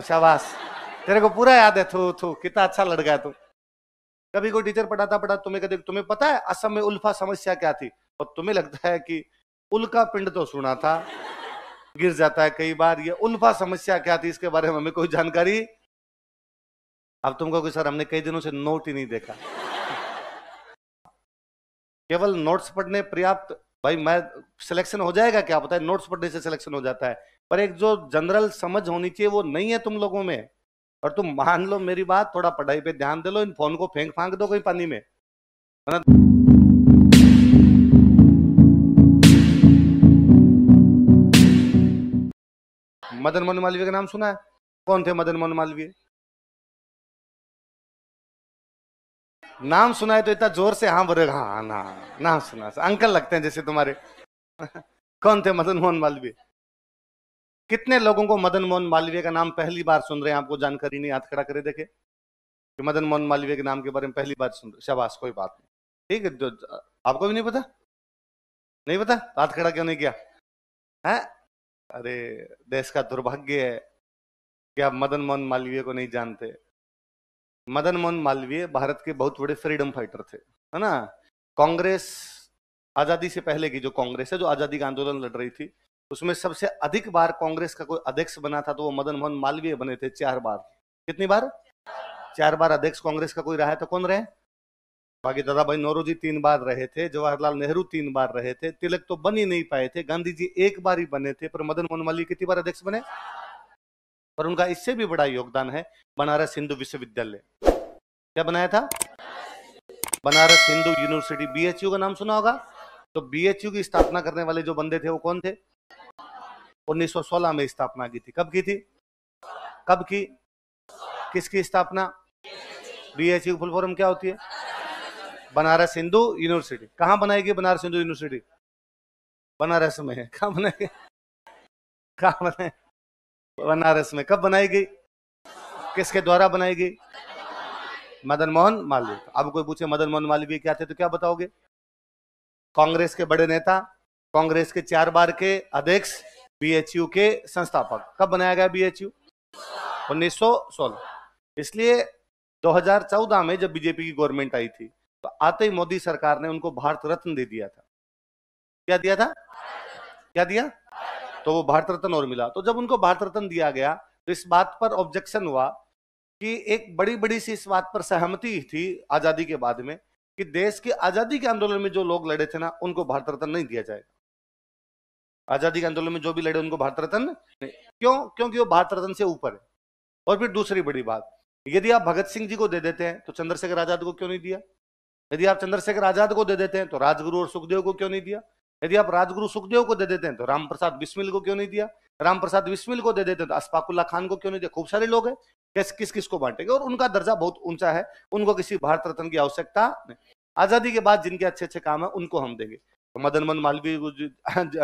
शाबाश, तेरे को पूरा याद है। थू थू, कितना अच्छा लड़का है तू। कभी कोई टीचर पढ़ाता तुम्हें कभी तुम्हें पता है असम में उल्फा समस्या क्या थी? और तुम्हें लगता है कि उल्का पिंड तो सुना था, गिर जाता है कई बार। ये उल्फा समस्या क्या थी इसके बारे में हमें कोई जानकारी? अब तुमको कि सर हमने कई दिनों से नोट ही नहीं देखा। केवल नोट्स पढ़ने पर्याप्त? भाई मैं सिलेक्शन हो जाएगा क्या पता है, नोट्स पढ़ने से सिलेक्शन हो जाता है, पर एक जो जनरल समझ होनी चाहिए वो नहीं है तुम लोगों में। और तुम मान लो मेरी बात, थोड़ा पढ़ाई पे ध्यान दे लो, इन फोन को फेंक फांक दो कहीं पानी में। मदन मोहन मालवीय का नाम सुना है? कौन थे मदन मोहन मालवीय? नाम सुना है तो इतना जोर से हाँ बोले? हाँ ना, नाम सुना, अंकल लगते हैं जैसे तुम्हारे। कौन थे मदन मोहन मालवीय? कितने लोगों को मदन मोहन मालवीय का नाम पहली बार सुन रहे हैं? आपको जानकारी नहीं, हाथ खड़ा करे देखे कि मदन मोहन मालवीय के नाम के बारे में पहली बार सुन रहे। शाबाश, कोई बात नहीं, ठीक है। आपको भी नहीं पता? नहीं पता? हाथ खड़ा क्यों नहीं किया है? अरे देश का दुर्भाग्य है कि आप मदन मोहन मालवीय को नहीं जानते। मदन मोहन मालवीय भारत के बहुत बड़े फ्रीडम फाइटर थे, है ना। कांग्रेस, आजादी से पहले की जो कांग्रेस है, जो आजादी का आंदोलन लड़ रही थी, उसमें सबसे अधिक बार कांग्रेस का कोई अध्यक्ष बना था तो वो मदन मोहन मालवीय बने थे, 4 बार। कितनी बार? 4 बार अध्यक्ष कांग्रेस का कोई रहा है तो कौन रहे? बाकी दादा भाई नौरोजी 3 बार रहे थे, जवाहरलाल नेहरू 3 बार रहे थे, तिलक तो बन ही नहीं पाए थे, गांधी जी 1 बार ही बने थे, पर मदन मोहन मालवीय कितनी बार अध्यक्ष बने? पर उनका इससे भी बड़ा योगदान है बनारस हिंदू विश्वविद्यालय। क्या बनाया था? बनारस हिंदू यूनिवर्सिटी, बीएचयू का नाम सुना होगा। तो बीएचयू की स्थापना करने वाले जो बंदे थे वो कौन थे? 1916 में स्थापना की थी। कब की थी? कब की? किसकी स्थापना? बीएचयू फुल फॉर्म क्या होती है? बनारस हिंदू यूनिवर्सिटी। कहां बनाएगी बनारस हिंदू यूनिवर्सिटी? बनारस में है। कहां बनाएगी? कहां बनाए? बनारस में। कब बनाएगी? किसके द्वारा बनाएगी? मदन मोहन मालवीय। अब कोई पूछे मदन मोहन मालवीय क्या थे तो क्या बताओगे? कांग्रेस के बड़े नेता, कांग्रेस के 4 बार के अध्यक्ष, बीएचयू के संस्थापक। कब बनाया गया बीएचयू? 1916। इसलिए 2014 में जब बीजेपी की गवर्नमेंट आई थी तो आते ही मोदी सरकार ने उनको भारत रत्न दे दिया था। क्या दिया था? क्या दिया? तो वो भारत रत्न और मिला। तो जब उनको भारत रत्न दिया गया तो इस बात पर ऑब्जेक्शन हुआ कि एक बड़ी बड़ी सी इस बात पर सहमति थी आजादी के बाद में कि देश की आजादी के आंदोलन में जो लोग लड़े थे ना, उनको भारत रत्न नहीं दिया जाएगा। आजादी के आंदोलन में जो भी लड़े उनको भारत रत्न नहीं। क्यों? क्योंकि वो भारत रत्न से ऊपर है। और फिर दूसरी बड़ी बात, यदि आप भगत सिंह जी को दे देते हैं तो चंद्रशेखर आजाद को क्यों नहीं दिया? यदि आप चंद्रशेखर आजाद को दे देते हैं तो राजगुरु और सुखदेव को क्यों नहीं दिया? यदि आप राजगुरु सुखदेव को दे देते हैं तो रामप्रसाद बिस्मिल को क्यों नहीं दिया? रामप्रसाद बिस्मिल को दे देते हैं तो अशफाकुल्ला खान को क्यों नहीं दिया? खूब सारे लोग हैं, किस किस को बांटेंगे? और उनका दर्जा बहुत ऊंचा है, उनको किसी भारत रत्न की आवश्यकता नहीं। आजादी के बाद जिनके अच्छे अच्छे काम है उनको हम देंगे। तो मदन मोहन मालवीय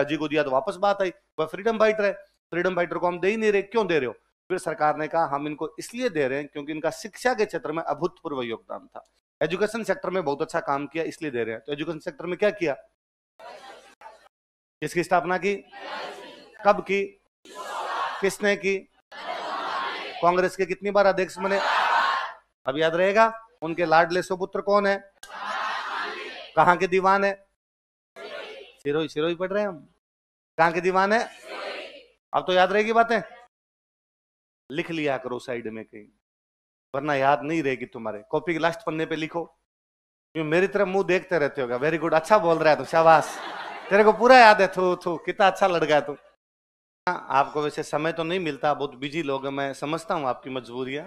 जी को दिया तो वापस बात आई, वह फ्रीडम फाइटर है, फ्रीडम फाइटर को हम दे ही नहीं रहे। क्यों दे रहे हो? फिर सरकार ने कहा हम इनको इसलिए दे रहे हैं क्योंकि इनका शिक्षा के क्षेत्र में अभूतपूर्व योगदान था, एजुकेशन सेक्टर में बहुत अच्छा काम किया, इसलिए दे रहे हैं। तो एजुकेशन सेक्टर में क्या किया? किसकी स्थापना की? कब की? किसने की? कांग्रेस के कितनी बार अध्यक्ष बने? अब याद रहेगा। उनके लाडले सुपुत्र कौन है? कहां के दीवान है? सिरोही, सिरोही पढ़ रहे हैं हम। कहां के दीवान है? अब तो याद रहेगी बातें, लिख लिया करो साइड में कहीं, वरना याद नहीं रहेगी तुम्हारे। कॉपी के लास्ट पन्ने पे लिखो। क्यों मेरी तरफ मुंह देखते रहते होगा? वेरी गुड, अच्छा बोल रहा है तो शाबाश, तेरे को पूरा याद है। थू थू, कितना अच्छा लड़का है तू। आपको वैसे समय तो नहीं मिलता, बहुत बिजी लोग हैं, मैं समझता हूँ आपकी मजबूरियां।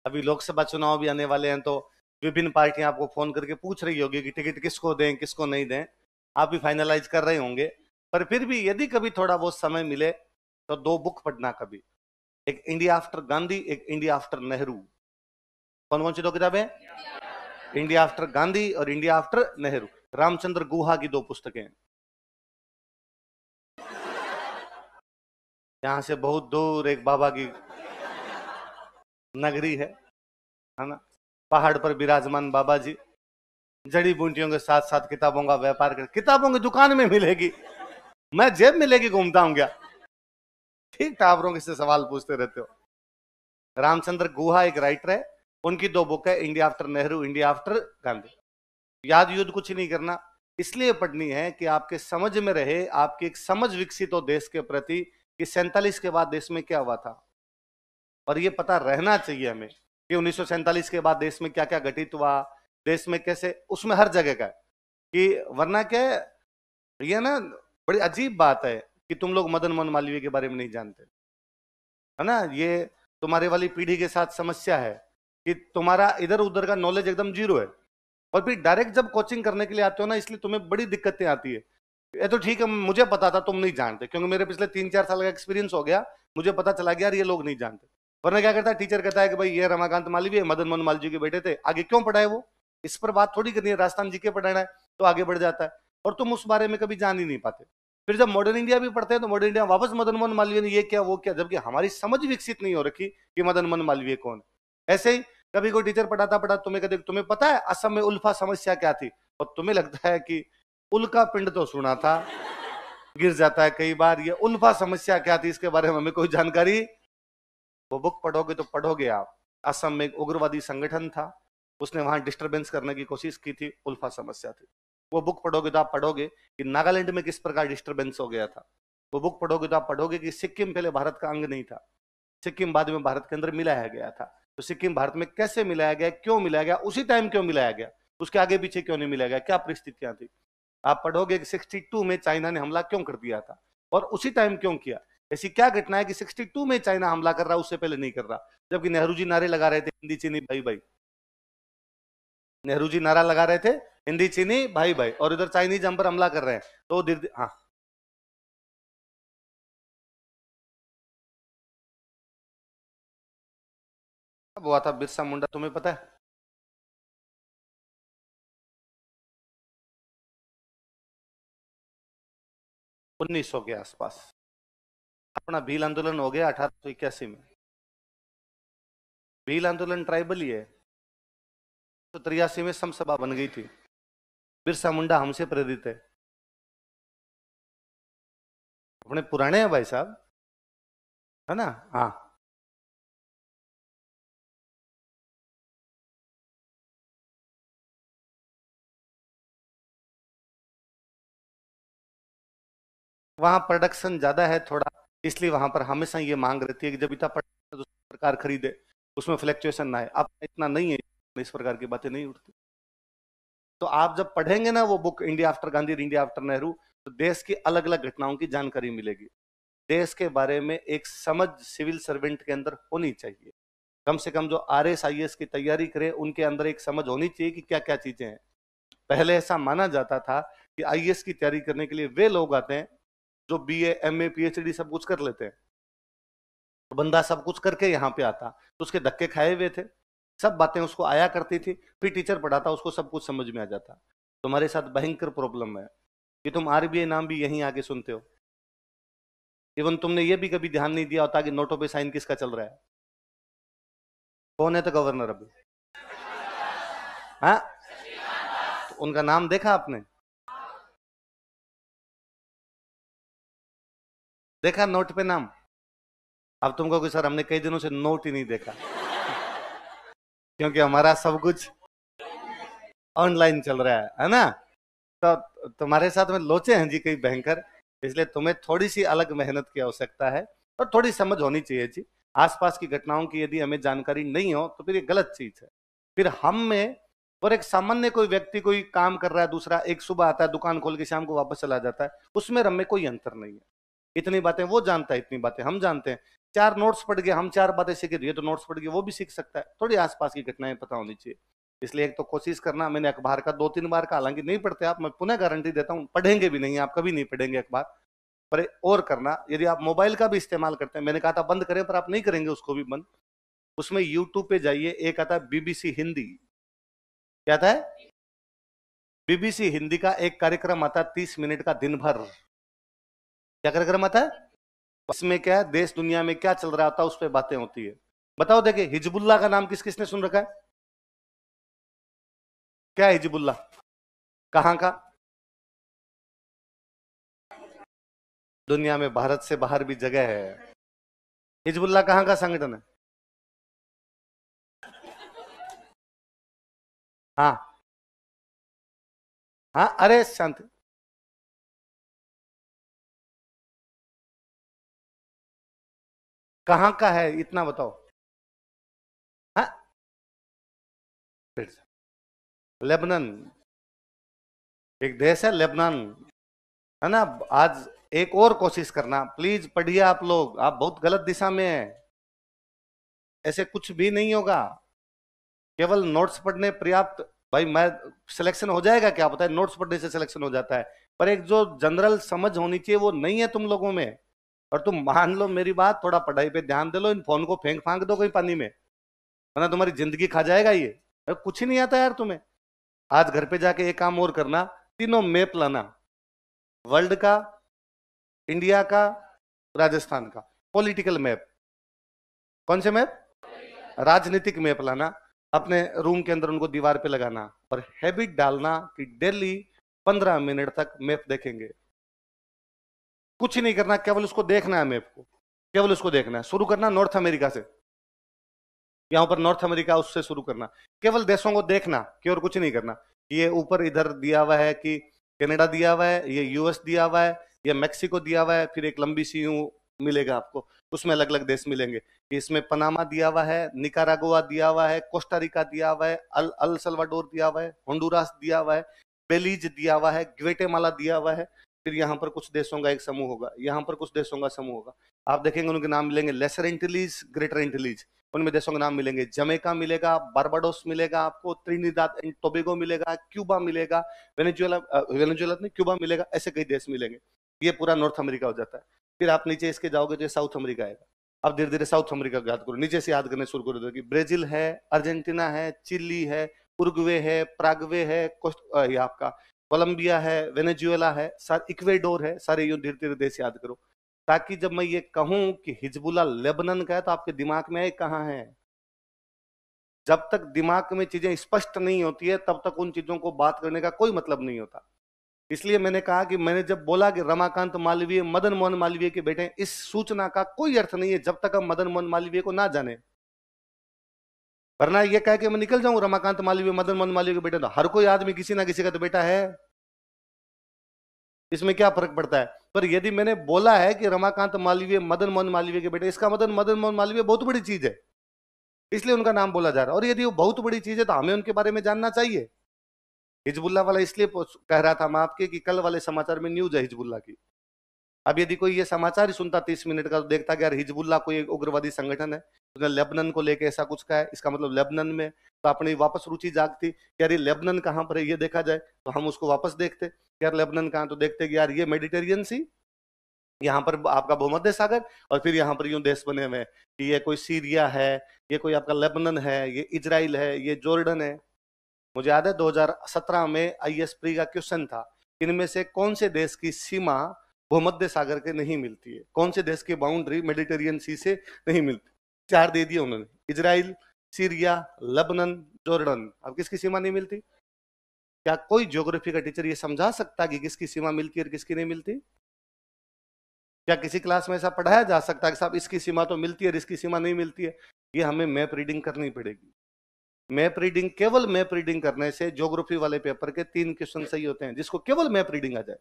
अभी लोकसभा चुनाव भी आने वाले हैं तो विभिन्न पार्टियां आपको फोन करके पूछ रही होगी कि टिकट किसको दें किसको नहीं दें। आप भी फाइनलाइज कर रहे होंगे, पर फिर भी यदि कभी थोड़ा बहुत समय मिले तो 2 बुक पढ़ना कभी, एक इंडिया आफ्टर गांधी, एक इंडिया आफ्टर नेहरू। कौन कौन सी 2 किताबें? इंडिया आफ्टर गांधी और इंडिया आफ्टर नेहरू, रामचंद्र गुहा की 2 पुस्तकें। यहां से बहुत दूर एक बाबा की नगरी है ना, पहाड़ पर विराजमान बाबा जी जड़ी बूटियों के साथ साथ किताबों का व्यापार कर, किताबों की दुकान में मिलेगी, मैं जेब में लेके घूमता हूं क्या? ठीक, टावरों के से सवाल पूछते रहते हो। रामचंद्र गुहा एक राइटर है, उनकी दो बुक है, India after Nehru, India after Gandhi. याद युद्ध कुछ नहीं करना, इसलिए पढ़नी है कि आपके समझ में रहे, आपकी एक समझ विकसित हो देश के प्रति कि 47 के बाद देश में क्या हुआ था। और ये पता रहना चाहिए हमें कि 1947 के बाद देश में क्या क्या घटित हुआ, देश में कैसे, उसमें हर जगह का है। कि वरना क्या है, ये ना बड़ी अजीब बात है कि तुम लोग मदन मोहन मालवीय के बारे में नहीं जानते, है ना। ये तुम्हारे वाली पीढ़ी के साथ समस्या है कि तुम्हारा इधर उधर का नॉलेज एकदम जीरो है, और फिर डायरेक्ट जब कोचिंग करने के लिए आते हो ना, इसलिए तुम्हें बड़ी दिक्कतें आती है। ये तो ठीक है, मुझे पता था तुम नहीं जानते, क्योंकि मेरे पिछले 3-4 साल का एक्सपीरियंस हो गया, मुझे पता चला गया यार ये लोग नहीं जानते। वरना क्या करता है, टीचर कहता है कि भाई ये रमाकांत मालवीय मदन मोहन मालवीय के बेटे थे, आगे क्यों पढ़ाए वो, इस पर बात थोड़ी करनी है, राजस्थान जी के पढ़ाना है तो आगे बढ़ जाता है, और तुम उस बारे में कभी जान ही नहीं पाते। फिर जब मॉडर्न इंडिया भी पढ़ते हैं तो मॉडर्न इंडिया वापस मदन मोहन मालवीय ने ये क्या वो क्या, जबकि हमारी समझ विकसित नहीं हो रखी कि मदन मोहन मालवीय कौन है। ऐसे ही कभी कोई टीचर पढ़ाता पढ़ाता तुम्हें कहते तुम्हें पता है असम में उल्फा समस्या क्या थी, और तुम्हें लगता है कि उल्का पिंड तो सुना था, गिर जाता है कई बार, ये उल्फा समस्या क्या थी इसके बारे में हमें कोई जानकारी। वो बुक पढ़ोगे तो पढ़ोगे आप, असम में एक उग्रवादी संगठन था, उसने वहां डिस्टरबेंस करने की कोशिश की थी, उल्फा समस्या थी। वो बुक पढ़ोगे तो आप पढ़ोगे कि नागालैंड में किस प्रकार डिस्टरबेंस हो गया था। वो बुक पढ़ोगे तो आप पढ़ोगे कि सिक्किम पहले भारत का अंग नहीं था, सिक्किम बाद में भारत के अंदर मिलाया गया था, तो सिक्किम भारत में कैसे मिलाया गया, क्यों मिलाया गया, उसी टाइम क्यों मिलाया गया, उसके आगे पीछे क्यों नहीं मिलाया गया, क्या परिस्थितियां थी। आप पढ़ोगे कि 62 में चाइना ने हमला क्यों कर दिया था, और उसी टाइम क्यों किया। ऐसी क्या घटना है कि 62 में चाइना हमला कर रहा, उससे पहले नहीं कर रहा, जबकि नेहरू जी नारे लगा रहे थे हिंदी चीनी भाई भाई। नेहरू जी नारा लगा रहे थे हिंदी चीनी भाई भाई, और इधर चाइनीज हम पर हमला कर रहे हैं, तो हाँ। अब हुआ था बिरसा मुंडा, तुम्हें पता है। 1900 के आसपास अपना भील आंदोलन हो गया 1881 में। भील आंदोलन ट्राइबल ही है, तो 83 में समसभा बन गई थी। बिरसा मुंडा हमसे प्रेरित है, अपने पुराने हैं भाई साहब, है ना। हाँ, वहां प्रोडक्शन ज्यादा है थोड़ा, इसलिए वहां पर हमेशा ये मांग रहती है कि जब इतना तो सरकार खरीदे, उसमें फ्लक्चुएशन ना है। अब इतना नहीं है, इस प्रकार की बातें नहीं उठती। तो आप जब पढ़ेंगे ना वो book India after Gandhi, India after Nehru, तो देश की अलग अलग घटनाओं की जानकारी मिलेगी। देश के बारे में एक समझ सिविल सर्वेंट के अंदर होनी चाहिए, कम से कम जो RS IAS की तैयारी करे उनके अंदर एक समझ होनी चाहिए कि क्या क्या चीजें हैं। पहले ऐसा माना जाता था कि IAS की तैयारी करने के लिए वे लोग आते हैं जो BA MA PhD सब कुछ कर लेते हैं, तो बंदा सब कुछ करके यहाँ पे आता, तो उसके धक्के खाए हुए थे, सब बातें उसको आया करती थी, फिर टीचर पढ़ाता उसको सब कुछ समझ में आ जाता। तुम्हारे साथ भयंकर प्रॉब्लम है कि तुम RBI नाम भी यहीं आके सुनते हो, इवन तुमने ये भी कभी ध्यान नहीं दिया होता कि नोटों पे साइन किसका चल रहा है, कौन है तो गवर्नर अभी, हाँ। तो उनका नाम देखा आपने, देखा नोट पे नाम। अब तुमको कि सर हमने कई दिनों से नोट ही नहीं देखा, क्योंकि हमारा सब कुछ ऑनलाइन चल रहा है ना। तो तुम्हारे साथ में लोचे हैं जी कई भयंकर, इसलिए तुम्हें थोड़ी सी अलग मेहनत की आवश्यकता है, और थोड़ी समझ होनी चाहिए जी। आसपास की घटनाओं की यदि हमें जानकारी नहीं हो तो फिर ये गलत चीज है। फिर हम में, और एक सामान्य कोई व्यक्ति कोई काम कर रहा है, दूसरा एक सुबह आता है दुकान खोल के शाम को वापस चला जाता है, उसमें हम में कोई अंतर नहीं है। इतनी बातें वो जानता है, इतनी बातें हम जानते हैं। 4 नोट्स पढ़ के हम 4 बातें सीखे, ये तो नोट्स पढ़ के वो भी सीख सकता है। थोड़ी आसपास की घटनाएं पता होनी चाहिए। इसलिए एक तो कोशिश करना, मैंने अखबार का 2-3 बार का, हालांकि नहीं पढ़ते आप, मैं पुनः गारंटी देता हूं पढ़ेंगे भी नहीं, आप कभी नहीं पढ़ेंगे अखबार। पर और करना, यदि आप मोबाइल का भी इस्तेमाल करते हैं, मैंने कहा था बंद करें पर आप नहीं करेंगे उसको भी बंद। उसमें यूट्यूब पे जाइए, एक आता है BBC हिंदी, क्या आता है, BBC हिंदी का एक कार्यक्रम आता है 30 मिनट का दिन भर। क्या कार्यक्रम आता है, इसमें क्या है, देश दुनिया में क्या चल रहा होता है उस पर बातें होती है। बताओ, देखिए हिजबुल्लाह का नाम किस किसने सुन रखा है, क्या है हिजबुल्लाह, कहां का, दुनिया में भारत से बाहर भी जगह है। हिजबुल्लाह कहां का संगठन है, हाँ हाँ, अरे शांति, कहाँ का है इतना बताओ। हाँ, फिर से लेबनान, एक देश है लेबनान, है ना। आज एक और कोशिश करना प्लीज, पढ़िए आप लोग, आप बहुत गलत दिशा में है। ऐसे कुछ भी नहीं होगा, केवल नोट्स पढ़ने पर्याप्त। भाई मैं, सिलेक्शन हो जाएगा क्या पता है, नोट्स पढ़ने से सिलेक्शन हो जाता है, पर एक जो जनरल समझ होनी चाहिए वो नहीं है तुम लोगों में। और तुम मान लो मेरी बात, थोड़ा पढ़ाई पे ध्यान दे लो, इन फोन को फेंक फांक दो कहीं पानी में, वरना तुम्हारी जिंदगी खा जाएगा ये। अरे कुछ ही नहीं आता यार तुम्हें। आज घर पे जाके एक काम और करना, तीनों मैप लाना, वर्ल्ड का, इंडिया का, राजस्थान का, पॉलिटिकल मैप। कौन से मैप? राजनीतिक मैप लाना, अपने रूम के अंदर उनको दीवार पे लगाना, और हैबिट डालना कि डेली 15 मिनट तक मैप देखेंगे। कुछ नहीं करना, केवल उसको देखना है मैप को, केवल उसको देखना है। शुरू करना नॉर्थ अमेरिका से, यहाँ पर नॉर्थ अमेरिका उससे शुरू करना, केवल देशों को देखना कि, और कुछ नहीं करना। ये ऊपर इधर दिया हुआ है कि कनाडा दिया हुआ है, ये यूएस दिया हुआ है, ये मैक्सिको दिया हुआ है, फिर एक लंबी सी यूं मिलेगा आपको, उसमें अलग अलग देश मिलेंगे। इसमें पनामा दिया हुआ है, निकारागुआ दिया हुआ है, कोस्टा रिका दिया हुआ है, अल अल सल्वाडोर दिया हुआ है, होंडुरास दिया हुआ है, बेलीज दिया हुआ है, ग्वेटेमाला दिया हुआ है। फिर यहाँ पर कुछ देशों का एक समूह होगा, यहाँ पर कुछ देशों का समूह होगा। आप देखेंगे उनके नाम मिलेंगे, लेसर एंटिलीज, ग्रेटर एंटिलीज, उनमें देशों के नाम मिलेंगे। जमैका मिलेगा, बारबाडोस मिलेगा आपको, त्रिनिदाद एंड टोबैगो मिलेगा, क्यूबा मिलेगा, वेनेजुएला, वेनेजुएला नहीं, क्यूबा मिलेगा, ऐसे कई देश मिलेंगे। ये पूरा नॉर्थ अमेरिका हो जाता है। फिर आप नीचे इसके जाओगे तो साउथ अमेरिका आएगा। अब धीरे धीरे साउथ अमेरिका को याद करो, नीचे से याद करने शुरू कर दो कि ब्राजील है, अर्जेंटीना है, चिली है, उरुग्वे है, प्रागवे है, ये आपका कोलंबिया है, वेनेजुएला है, इक्वेडोर है, सारे यूं धीरे धीरे देश याद करो, ताकि जब मैं ये कहूं कि हिजबुल्लाह लेबनान का है तो आपके दिमाग में है कहां है। जब तक दिमाग में चीजें स्पष्ट नहीं होती है तब तक उन चीजों को बात करने का कोई मतलब नहीं होता। इसलिए मैंने कहा कि मैंने जब बोला कि रमाकांत मालवीय मदन मोहन मालवीय के बेटे हैं, इस सूचना का कोई अर्थ नहीं है जब तक हम मदन मोहन मालवीय को ना जाने। वरना ये कह के मैं निकल जाऊं रमाकांत मालवीय मदन मोहन मालवीय के बेटे, तो हर कोई आदमी किसी ना किसी का तो बेटा है, इसमें क्या फर्क पड़ता है। पर यदि मैंने बोला है कि रमाकांत मालवीय मदन मोहन मालवीय के बेटे, इसका मतलब मदन मोहन मालवीय बहुत बड़ी चीज है, इसलिए उनका नाम बोला जा रहा है। और यदि वो बहुत बड़ी चीज है तो हमें उनके बारे में जानना चाहिए। हिजबुल्लाह वाला इसलिए कह रहा था मैं आपके कि कल वाले समाचार में न्यूज है हिजबुल्लाह की। अब यदि कोई ये समाचार ही सुनता 30 मिनट का तो देखता कि यार हिजबुल्लाह कोई एक उग्रवादी संगठन है, उसने लेबनान को लेके ऐसा कुछ कहा है, इसका मतलब लेबनान में, तो अपनी वापस रुचि जागती कि यार ये लेबनान कहाँ पर है ये देखा जाए, तो हम उसको वापस देखते कि यार लेबनान कहाँ, तो देखते कि यार ये मेडिटेरियन सी, यहाँ पर आपका भूमध्य सागर, और फिर यहाँ पर यूं देश बने हुए हैं कि ये कोई सीरिया है, ये कोई आपका लेबनान है, ये इजराइल है, ये जॉर्डन है। मुझे याद है 2017 में आईएएस प्री का क्वेश्चन था, इनमें से कौन से देश की सीमा भूमध्य सागर के नहीं मिलती है, कौन से देश की बाउंड्री मेडिटेरियन सी से नहीं मिलती। चार दे दिए उन्होंने, इजराइल, सीरिया, लेबनान, जॉर्डन। अब किसकी सीमा नहीं मिलती? क्या कोई ज्योग्राफी का टीचर ये समझा सकता कि किसकी सीमा मिलती है और किसकी नहीं मिलती? क्या किसी क्लास में ऐसा पढ़ाया जा सकता है कि साहब इसकी सीमा तो मिलती है और इसकी सीमा नहीं मिलती है? ये हमें मैप रीडिंग करनी पड़ेगी। मैप रीडिंग, केवल मैप रीडिंग करने से ज्योग्राफी वाले पेपर के 3 क्वेश्चन सही होते हैं, जिसको केवल मैप रीडिंग आ जाए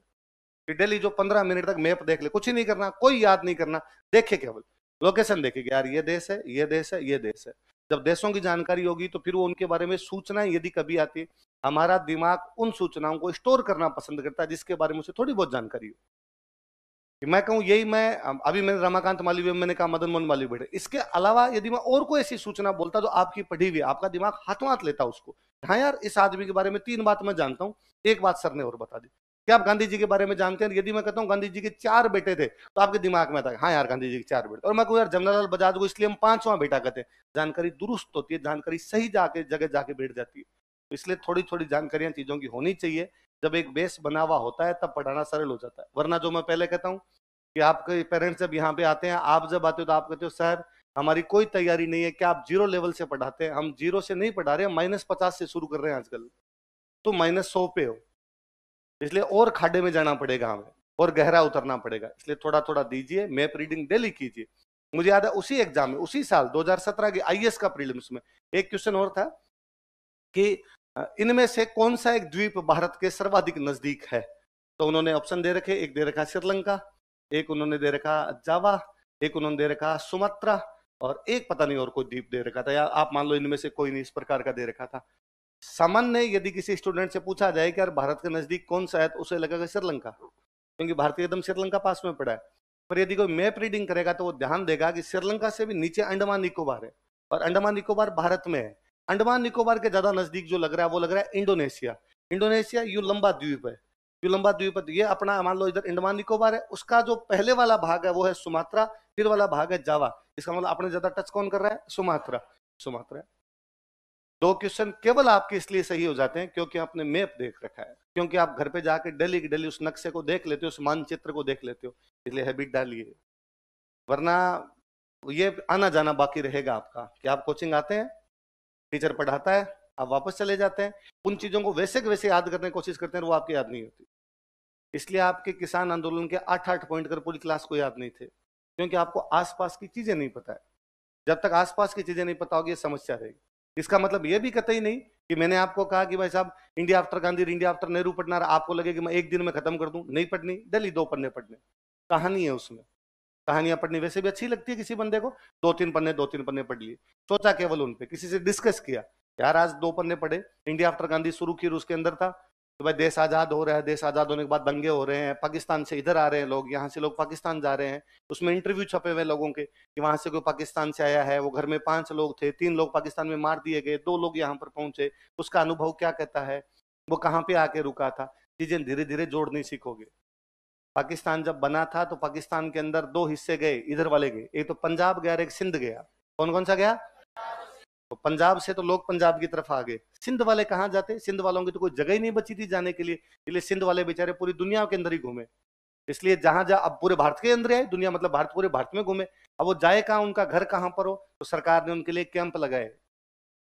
कि डेली जो 15 मिनट तक मैप देख ले, कुछ ही नहीं करना, कोई याद नहीं करना, देखे केवल लोकेशन देखे कि यार ये देश है, ये देश है, ये देश है। जब देशों की जानकारी होगी तो फिर वो उनके बारे में सूचनाएं यदि कभी आती है, हमारा दिमाग उन सूचनाओं को स्टोर करना पसंद करता है जिसके बारे में उसे थोड़ी बहुत जानकारी हो। मैं कहूं यही, मैं अभी मैंने रमाकांत मालवीय, मैंने कहा मदन मोहन मालवीय बेटे, इसके अलावा यदि मैं और कोई ऐसी सूचना बोलता तो आपकी पढ़ी हुई, आपका दिमाग हाथों हाथ लेता उसको। हाँ यार, इस आदमी के बारे में 3 बात मैं जानता हूँ, एक बात सर ने और बता दी। क्या आप गांधी जी के बारे में जानते हैं? यदि मैं कहता हूँ गांधी जी के 4 बेटे थे तो आपके दिमाग में आता है हाँ यार गांधी जी के 4 बेटे। और मैं कहूँ यार जमनालाल बजाज को इसलिए हम 5वां बेटा कहते हैं। जानकारी दुरुस्त होती है, जानकारी सही जाके जगह जाके बैठ जाती है। तो इसलिए थोड़ी थोड़ी जानकारियां चीजों की होनी चाहिए। जब एक बेस बना हुआ होता है तब पढ़ाना सरल हो जाता है। वरना जो मैं पहले कहता हूँ कि आपके पेरेंट्स जब यहाँ पे आते हैं, आप जब आते हो तो आप कहते हो सर हमारी कोई तैयारी नहीं है, क्या आप 0 लेवल से पढ़ाते हैं? हम 0 से नहीं पढ़ा रहे, -50 से शुरू कर रहे हैं आजकल, तो -100 पे हो, इसलिए और खाडे में जाना पड़ेगा हमें, और गहरा उतरना पड़ेगा। इसलिए थोड़ा थोड़ा दीजिए, मैप रीडिंग डेली कीजिए। मुझे याद है उसी एग्जाम में, उसी साल 2017 के आईएएस का प्रीलिम्स में एक क्वेश्चन और था कि इनमें से कौन सा एक द्वीप भारत के सर्वाधिक नजदीक है? तो उन्होंने ऑप्शन दे रखे, एक दे रखा श्रीलंका, एक उन्होंने दे रखा जावा, एक उन्होंने दे रखा सुमात्रा, और एक पता नहीं और कोई द्वीप दे रखा था, या आप मान लो इनमें से कोई नहीं इस प्रकार का दे रखा था। सामान्य यदि किसी स्टूडेंट से पूछा जाए कि यार भारत के नजदीक कौन सा है, तो उसे लगेगा श्रीलंका, क्योंकि भारत एकदम श्रीलंका पास में पड़ा है। पर यदि कोई मैप रीडिंग करेगा तो वो ध्यान देगा कि श्रीलंका से भी नीचे अंडमान निकोबार है, और अंडमान निकोबार भारत में है। अंडमान निकोबार के ज्यादा नजदीक जो लग रहा है वो लग रहा है इंडोनेशिया। इंडोनेशिया यू लंबा द्वीप है, यू लंबा द्वीप है, तो ये अपना मान लो इधर अंडमान निकोबार है, उसका जो पहले वाला भाग है वो है सुमात्रा, फिर वाला भाग है जावा। इसका मतलब अपने ज्यादा टच कौन कर रहा है? सुमात्रा। सुमात्रा। दो क्वेश्चन केवल आपके इसलिए सही हो जाते हैं क्योंकि आपने मैप देख रखा है, क्योंकि आप घर पे जाके दिल्ली की दिल्ली उस नक्शे को देख लेते हो, उस मानचित्र को देख लेते हो, इसलिए हैबिट डालिए। वरना ये आना जाना बाकी रहेगा आपका कि आप कोचिंग आते हैं, टीचर पढ़ाता है, आप वापस चले जाते हैं, उन चीजों को वैसे के वैसे याद करने की कोशिश करते हैं, वो आपकी याद नहीं होती। इसलिए आपके किसान आंदोलन के 8-8 पॉइंट कर पूरी क्लास को याद नहीं थे, क्योंकि आपको आसपास की चीजें नहीं पता है। जब तक आसपास की चीजें नहीं पता होगी, ये समस्या रहेगी। इसका मतलब ये भी कतई नहीं कि मैंने आपको कहा कि भाई साहब India after Gandhi, India after Nehru पढ़ना, आपको लगे कि मैं एक दिन में खत्म कर दूं। नहीं पढ़नी, दिल्ली 2 पन्ने पढ़ने, कहानी है उसमें। कहानियां पढ़नी वैसे भी अच्छी लगती है किसी बंदे को, 2-3 पन्ने 2-3 पन्ने पढ़ लिए, सोचा केवल उन पे, किसी से डिस्कस किया, यार आज 2 पन्ने पढ़े, इंडिया आफ्टर गांधी शुरू की, उसके अंदर था तो भाई देश आजाद हो रहा है, देश आजाद होने के बाद दंगे हो रहे हैं, पाकिस्तान से इधर आ रहे हैं लोग, यहाँ से लोग पाकिस्तान जा रहे हैं, उसमें इंटरव्यू छपे हुए लोगों के कि वहां से कोई पाकिस्तान से आया है, वो घर में 5 लोग थे, 3 लोग पाकिस्तान में मार दिए गए, 2 लोग यहाँ पर पहुंचे, उसका अनुभव क्या कहता है, वो कहाँ पे आके रुका था। चीजें धीरे धीरे जोड़नी सीखोगे। पाकिस्तान जब बना था तो पाकिस्तान के अंदर 2 हिस्से गए, इधर वाले गए, एक तो पंजाब गया और एक सिंध गया। कौन कौन सा गया? तो पंजाब से तो लोग पंजाब की तरफ आ गए, सिंध वाले कहाँ जाते? सिंध वालों की तो कोई जगह ही नहीं बची थी जाने के लिए, इसलिए सिंध वाले बेचारे पूरी दुनिया के अंदर ही घूमे। इसलिए जहां जहां अब पूरे भारत के अंदर है दुनिया, मतलब भारत, पूरे भारत में घूमे। अब वो जाए कहाँ, उनका घर कहाँ पर हो, तो सरकार ने उनके लिए कैंप लगाए।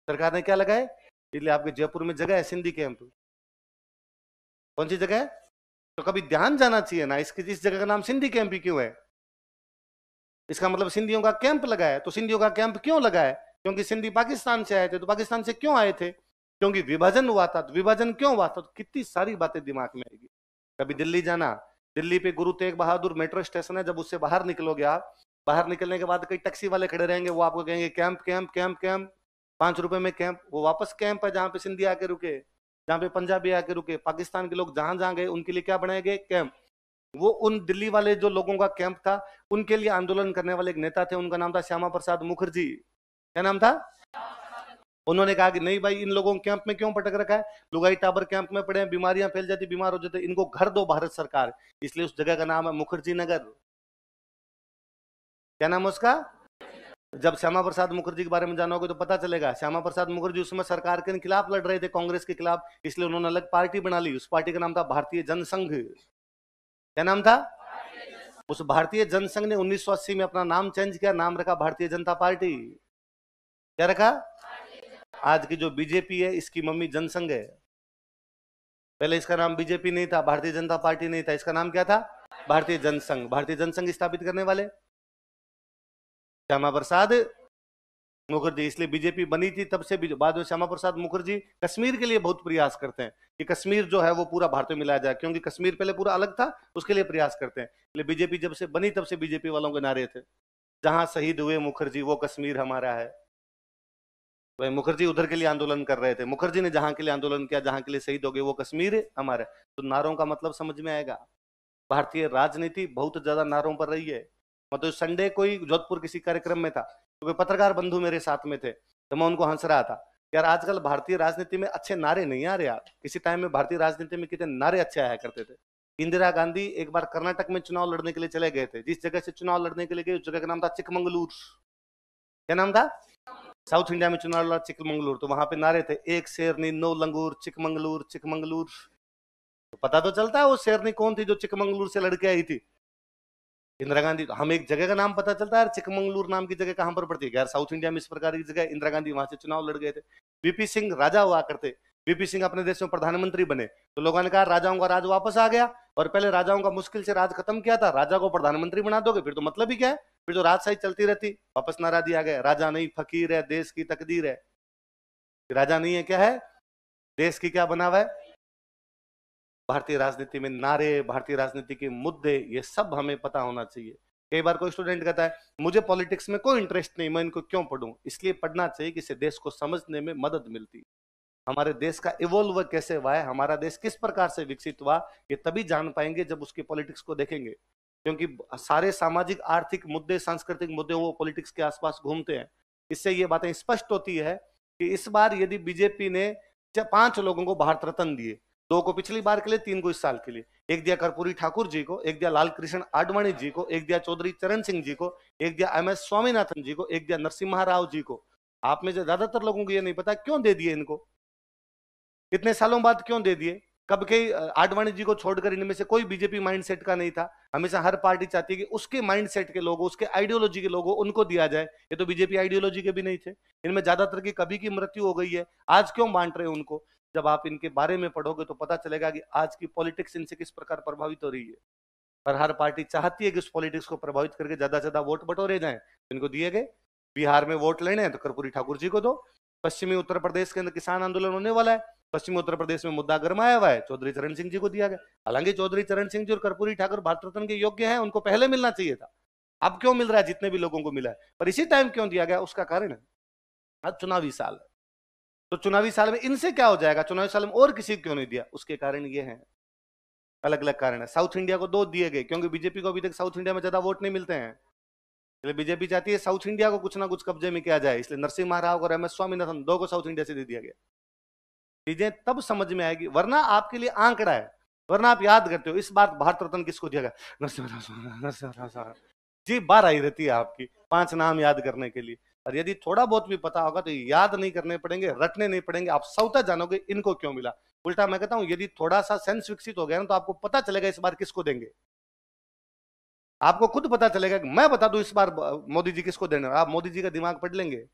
सरकार ने क्या लगाए? इसलिए आपके जयपुर में जगह है सिंधी कैंप। कौन सी जगह है? तो कभी ध्यान जाना चाहिए ना, इस जगह का नाम सिंधी कैंप ही क्यों है? इसका मतलब सिंधियों का कैंप लगा है। तो सिंधियों का कैंप क्यों लगा है? क्योंकि सिंधी पाकिस्तान से आए थे। तो पाकिस्तान से क्यों आए थे? क्योंकि विभाजन हुआ था। तो विभाजन क्यों हुआ था? तो कितनी सारी बातें दिमाग में आएगी। कभी दिल्ली जाना, दिल्ली पे गुरु तेग बहादुर मेट्रो स्टेशन है, जब उससे बाहर निकलोगे आप, बाहर निकलने के बाद कई टैक्सी वाले खड़े रहेंगे, वो आपको कहेंगे कैंप कैंप कैंप कैंप, 5 रुपए में कैंप। वो वापस कैंप है जहां पे सिंधी आके रुके, जहां पे पंजाबी आके रुके। पाकिस्तान के लोग जहां जहां गए उनके लिए क्या बनाए गए? कैंप। वो उन दिल्ली वाले जो लोगों का कैंप था, उनके लिए आंदोलन करने वाले एक नेता थे, उनका नाम था श्यामा प्रसाद मुखर्जी। क्या नाम था? उन्होंने कहा कि नहीं भाई, इन लोगों को कैंप में क्यों पटक रखा है? लुगाई टाबर कैंप में पड़े हैं, बीमारियां फैल जाती, बीमार हो जाते, इनको घर दो भारत सरकार। इसलिए उस जगह का नाम है मुखर्जी नगर। क्या नाम है उसका? जब श्यामा प्रसाद मुखर्जी के बारे में जानोगे तो पता चलेगा। श्यामा प्रसाद मुखर्जी उसमें सरकार के खिलाफ लड़ रहे थे, कांग्रेस के खिलाफ, इसलिए उन्होंने अलग पार्टी बना ली। उस पार्टी का नाम था भारतीय जनसंघ। क्या नाम था? उस भारतीय जनसंघ ने 1980 में अपना नाम चेंज किया, नाम रखा भारतीय जनता पार्टी। क्या रखा? आज की जो बीजेपी है इसकी मम्मी जनसंघ है। पहले इसका नाम बीजेपी नहीं था, भारतीय जनता पार्टी नहीं था, इसका नाम क्या था? भारतीय जनसंघ। भारतीय जनसंघ स्थापित करने वाले श्यामा प्रसाद मुखर्जी। इसलिए बीजेपी बनी थी तब से। बाद में श्यामा प्रसाद मुखर्जी कश्मीर के लिए बहुत प्रयास करते हैं कि कश्मीर जो है वो पूरा भारत में मिलाया जाए, क्योंकि कश्मीर पहले पूरा अलग था, उसके लिए प्रयास करते हैं। इसलिए बीजेपी जब से बनी तब से बीजेपी वालों के नारे थे, जहां शहीद हुए मुखर्जी वो कश्मीर हमारा है। तो मुखर्जी उधर के लिए आंदोलन कर रहे थे। मुखर्जी ने जहां के लिए आंदोलन किया, जहां के लिए शहीद हो गए, वो कश्मीर हमारा है। तो नारों का मतलब समझ में आएगा। भारतीय राजनीति बहुत ज्यादा नारों पर रही है। मतलब संडे कोई जोधपुर किसी कार्यक्रम में था, तो कोई पत्रकार बंधु मेरे साथ में थे, तो मैं उनको हंस रहा था, यार आजकल भारतीय राजनीति में अच्छे नारे नहीं आ रहे यार। किसी टाइम में भारतीय राजनीति में कितने नारे अच्छे आया करते थे। इंदिरा गांधी एक बार कर्नाटक में चुनाव लड़ने के लिए चले गए थे। जिस जगह से चुनाव लड़ने के लिए गए उस जगह का नाम था चिकमंगलूर। क्या नाम था? साउथ इंडिया में चुनाव लड़ा चिकमंगलूर। तो वहां पे नारे थे, एक शेरनी 9 लंगूर, चिकमंगलूर चिकमंगलूर। तो पता तो चलता है वो शेरनी कौन थी जो चिकमंगलूर से लड़के आई थी। इंदिरा गांधी। तो हमें एक जगह का नाम पता चलता है, चिकमंगलूर नाम की जगह कहां पर पड़ती है? यार साउथ इंडिया में इस प्रकार की जगह। इंदिरा गांधी वहां से चुनाव लड़ गए थे। वीपी सिंह राजा हुआ करते, वीपी सिंह अपने देश में प्रधानमंत्री बने, तो लोगों ने कहा राजाओं का राज वापस आ गया, और पहले राजाओं का मुश्किल से राज खत्म किया था, राजा को प्रधानमंत्री बना दोगे फिर तो मतलब ही क्या है, फिर तो राजशाही चलती रहती। वापस नारा दिया गया, राजा नहीं फकीर है, देश की तकदीर है। राजा नहीं है क्या है? देश की क्या बना हुआ है? भारतीय राजनीति में नारे, भारतीय राजनीति के मुद्दे, ये सब हमें पता होना चाहिए। कई बार कोई स्टूडेंट कहता है मुझे पॉलिटिक्स में कोई इंटरेस्ट नहीं, मैं इनको क्यों पढ़ूं? इसलिए पढ़ना चाहिए कि इससे देश को समझने में मदद मिलती है। हमारे देश का इवोल्व कैसे हुआ है, हमारा देश किस प्रकार से विकसित हुआ, ये तभी जान पाएंगे जब उसकी पॉलिटिक्स को देखेंगे। क्योंकि सारे सामाजिक, आर्थिक मुद्दे, सांस्कृतिक मुद्दे वो पॉलिटिक्स के आसपास घूमते हैं। इससे ये बातें स्पष्ट होती है कि इस बार यदि बीजेपी ने 5 लोगों को भारत रत्न दिए, 2 को पिछली बार के लिए, 3 को इस साल के लिए, एक दिया कर्पूरी ठाकुर जी को, एक दिया लाल कृष्ण आडवाणी जी को, एक दिया चौधरी चरण सिंह जी को, एक दिया MS स्वामीनाथन जी को, एक दिया नरसिम्हा राव जी को। आप में से ज्यादातर लोगों को ये नहीं पता क्यों दे दिए इनको, इतने सालों बाद क्यों दे दिए। कब के आडवाणी जी को छोड़कर इनमें से कोई बीजेपी माइंडसेट का नहीं था। हमेशा हर पार्टी चाहती है कि उसके माइंडसेट के लोगों, उसके आइडियोलॉजी के लोगों उनको दिया जाए। ये तो बीजेपी आइडियोलॉजी के भी नहीं थे। इनमें ज्यादातर की कभी की मृत्यु हो गई है, आज क्यों बांट रहे हैं उनको? जब आप इनके बारे में पढ़ोगे तो पता चलेगा कि आज की पॉलिटिक्स इनसे किस प्रकार प्रभावित हो रही है। पर हर पार्टी चाहती है कि उस पॉलिटिक्स को प्रभावित करके ज्यादा से ज्यादा वोट बटोरे जाएं। इनको दिए गए। बिहार में वोट लेने हैं तो कर्पूरी ठाकुर जी को दो। पश्चिमी उत्तर प्रदेश के अंदर किसान आंदोलन होने वाला है, पश्चिमी उत्तर प्रदेश में मुद्दा गरमाया हुआ है, चौधरी चरण सिंह जी को दिया गया। हालांकि चौधरी चरण सिंह जी और कर्पूरी ठाकुर भारत रत्न के योग्य हैं, उनको पहले मिलना चाहिए था। अब क्यों मिल रहा है जितने भी लोगों को मिला है, पर इसी टाइम क्यों दिया गया? उसका कारण है आज चुनावी साल है। तो चुनावी साल में इनसे क्या हो जाएगा, चुनावी साल में और किसी क्यों नहीं दिया? उसके कारण ये है, अलग अलग कारण है। साउथ इंडिया को 2 दिए गए क्योंकि बीजेपी को अभी तक साउथ इंडिया में ज्यादा वोट नहीं मिलते हैं, इसलिए बीजेपी चाहती है साउथ इंडिया को कुछ ना कुछ कब्जे में किया जाए। इसलिए नरसिम्हा राव और MS स्वामीनाथन 2 को साउथ इंडिया से दे दिया गया। चीजें तब समझ में आएगी, वरना आपके लिए आंकड़ा है, वरना आप याद करते हो इस बार भारत रत्न किसको दिया गया, नरसिम्हा राव जी। बार आई रहती है आपकी 5 नाम याद करने के लिए। और यदि थोड़ा बहुत भी पता होगा तो याद नहीं करने पड़ेंगे, रटने नहीं पड़ेंगे, आप स्वतः जानोगे इनको क्यों मिला। उल्टा मैं कहता हूं यदि थोड़ा सा सेंस विकसित हो गया ना तो आपको पता चलेगा इस बार किसको देंगे। आपको खुद पता चलेगा कि मैं बता दूं इस बार मोदी जी किसको देने, आप मोदी जी का दिमाग पढ़ लेंगे।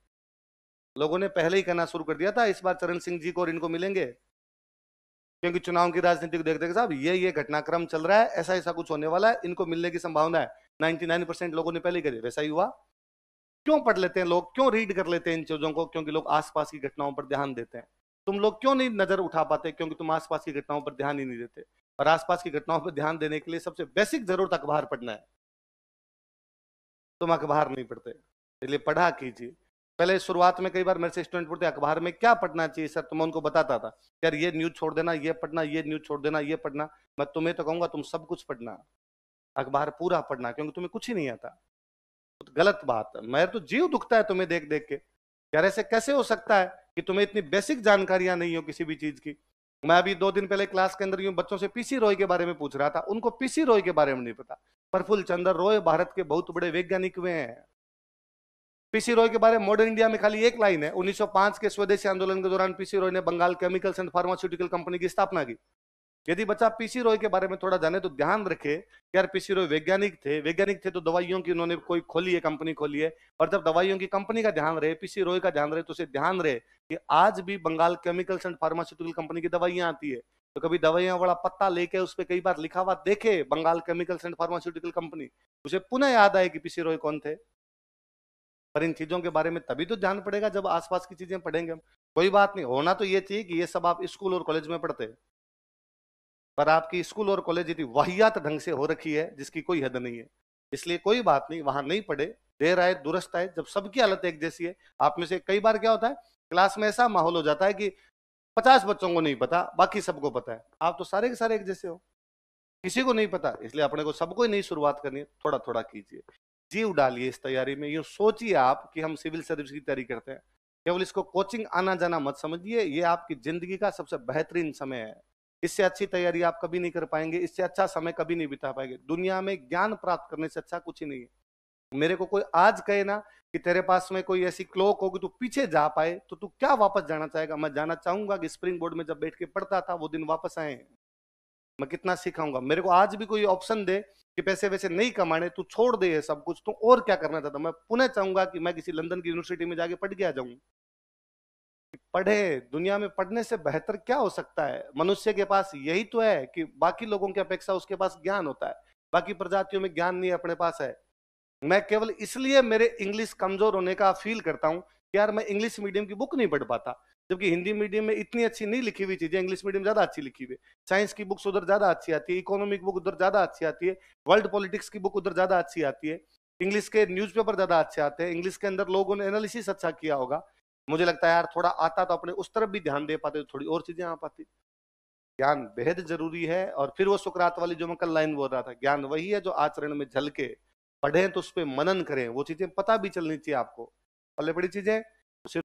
लोगों ने पहले ही कहना शुरू कर दिया था इस बार चरण सिंह जी को और इनको मिलेंगे, क्योंकि चुनाव की राजनीति को देखते साहब ये घटनाक्रम चल रहा है, ऐसा ऐसा कुछ होने वाला है, इनको मिलने की संभावना है। 99% लोगों ने पहले कह दिया, वैसा ही हुआ। क्यों पढ़ लेते हैं लोग, क्यों रीड कर लेते हैं इन चीजों को? क्योंकि लोग आसपास की घटनाओं पर ध्यान देते हैं। तुम लोग क्यों नहीं नजर उठा पाते? क्योंकि तुम आसपास की घटनाओं पर ध्यान ही नहीं देते। और आसपास की घटनाओं पर ध्यान देने के लिए सबसे बेसिक जरूरत अखबार पढ़ना है, तुम अखबार नहीं पढ़ते, इसलिए पढ़ा कीजिए। पहले शुरुआत में कई बार मेरे से स्टूडेंट पूछते अखबार में क्या पढ़ना चाहिए सर, तो मैं उनको बताता था यार ये न्यूज छोड़ देना, ये पढ़ना, ये न्यूज छोड़ देना, ये पढ़ना। मैं तुम्हें तो कहूंगा तुम सब कुछ पढ़ना, अखबार पूरा पढ़ना, क्योंकि तुम्हें कुछ ही नहीं आता। तो गलत बात है, मेरे तो जीव दुखता है तुम्हें देख देख के, यार ऐसे कैसे हो सकता है कि तुम्हें इतनी बेसिक जानकारियां नहीं हो किसी भी चीज की। मैं अभी 2 दिन पहले क्लास के अंदर यूं बच्चों से PC रॉय के बारे में पूछ रहा था, उनको PC रॉय के बारे में नहीं पता। प्रफुल्ल चंद्र रॉय भारत के बहुत बड़े वैज्ञानिक हुए हैं। PC रॉय के बारे में मॉडर्न इंडिया में खाली एक लाइन है, 1905 के स्वदेशी आंदोलन के दौरान PC रॉय ने Bengal chemicals and pharmaceutical company की स्थापना की। यदि बच्चा PC रॉय के बारे में थोड़ा जाने तो ध्यान रखे यार PC रॉय वैज्ञानिक थे, वैज्ञानिक थे तो दवाइयों की उन्होंने कोई खोली है, कंपनी खोली है। और जब दवाइयों की कंपनी का ध्यान रहे, PC रॉय का ध्यान रहे, तो उसे ध्यान रहे कि आज भी Bengal chemicals and pharmaceutical company की दवाइयां आती है। तो कभी दवाइयां वाला पत्ता लेके उस पर कई बार लिखा हुआ देखे Bengal chemicals and pharmaceutical company, उसे पुनः याद आए कि PC रॉय कौन थे। पर इन चीजों के बारे में तभी तो ध्यान पड़ेगा जब आसपास की चीजें पढ़ेंगे हम। कोई बात नहीं, होना तो ये चाहिए कि ये सब आप स्कूल और कॉलेज में पढ़ते, पर आपकी स्कूल और कॉलेज इतनी वाहियात ढंग से हो रखी है जिसकी कोई हद नहीं है। इसलिए कोई बात नहीं, वहां नहीं पढ़े, देर आए दुरुस्त आए, जब सबकी हालत एक जैसी है। आप में से कई बार क्या होता है, क्लास में ऐसा माहौल हो जाता है कि 50 बच्चों को नहीं पता, बाकी सबको पता है। आप तो सारे के सारे एक जैसे हो, किसी को नहीं पता। इसलिए अपने को सबको ही नहीं शुरुआत करनी है, थोड़ा थोड़ा कीजिए, जीव डालिए इस तैयारी में। यूं सोचिए आप कि हम सिविल सर्विस की तैयारी करते हैं, केवल इसको कोचिंग आना जाना मत समझिए, ये आपकी जिंदगी का सबसे बेहतरीन समय है। इससे अच्छी तैयारी आप कभी नहीं कर पाएंगे, इससे अच्छा समय कभी नहीं बिता पाएंगे। दुनिया में ज्ञान प्राप्त करने से अच्छा कुछ ही नहीं है। मेरे को कोई आज कहे ना कि तेरे पास में कोई ऐसी क्लॉक होगी तू पीछे जा पाए, तो तू क्या वापस जाना चाहेगा? मैं जाना चाहूंगा कि स्प्रिंग बोर्ड में जब बैठ के पढ़ता था वो दिन वापस आए। मैं कितना सिखाऊंगा। मेरे को आज भी कोई ऑप्शन दे कि पैसे वैसे नहीं कमाने, तू छोड़ दे ये सब कुछ, तो और क्या करना चाहता, मैं पुनः चाहूंगा कि मैं किसी लंदन की यूनिवर्सिटी में जाके पढ़ के आ जाऊं। पढ़े, दुनिया में पढ़ने से बेहतर क्या हो सकता है? मनुष्य के पास यही तो है कि बाकी लोगों की अपेक्षा उसके पास ज्ञान होता है, बाकी प्रजातियों में ज्ञान नहीं अपने पास है। मैं केवल इसलिए मेरे इंग्लिश कमजोर होने का फील करता हूं कि यार मैं इंग्लिश मीडियम की बुक नहीं पढ़ पाता। जबकि हिंदी मीडियम में इतनी अच्छी नहीं लिखी हुई चीजें इंग्लिश मीडियम ज्यादा अच्छी लिखी हुई है। साइंस की बुक्स उधर ज्यादा अच्छी आती है, इकोनॉमिक बुक उधर ज्यादा अच्छी आती है, वर्ल्ड पॉलिटिक्स की बुक उधर ज्यादा अच्छी आती है, इंग्लिश के न्यूज़पेपर ज्यादा अच्छे आते हैं, इंग्लिश के अंदर लोगों ने एनालिसिस अच्छा किया होगा। मुझे लगता है यार थोड़ा आता तो अपने उस तरफ भी ध्यान दे पाते तो थोड़ी और चीजें आ पाती। ज्ञान बेहद जरूरी है। और फिर वो सुकरात वाली जो मैं कल लाइन बोल रहा था, ज्ञान वही है जो आचरण में झलके, पढ़े तो उस पर मनन करें, वो चीजें पता भी चलनी चाहिए आपको। पल्ले बड़ी चीजें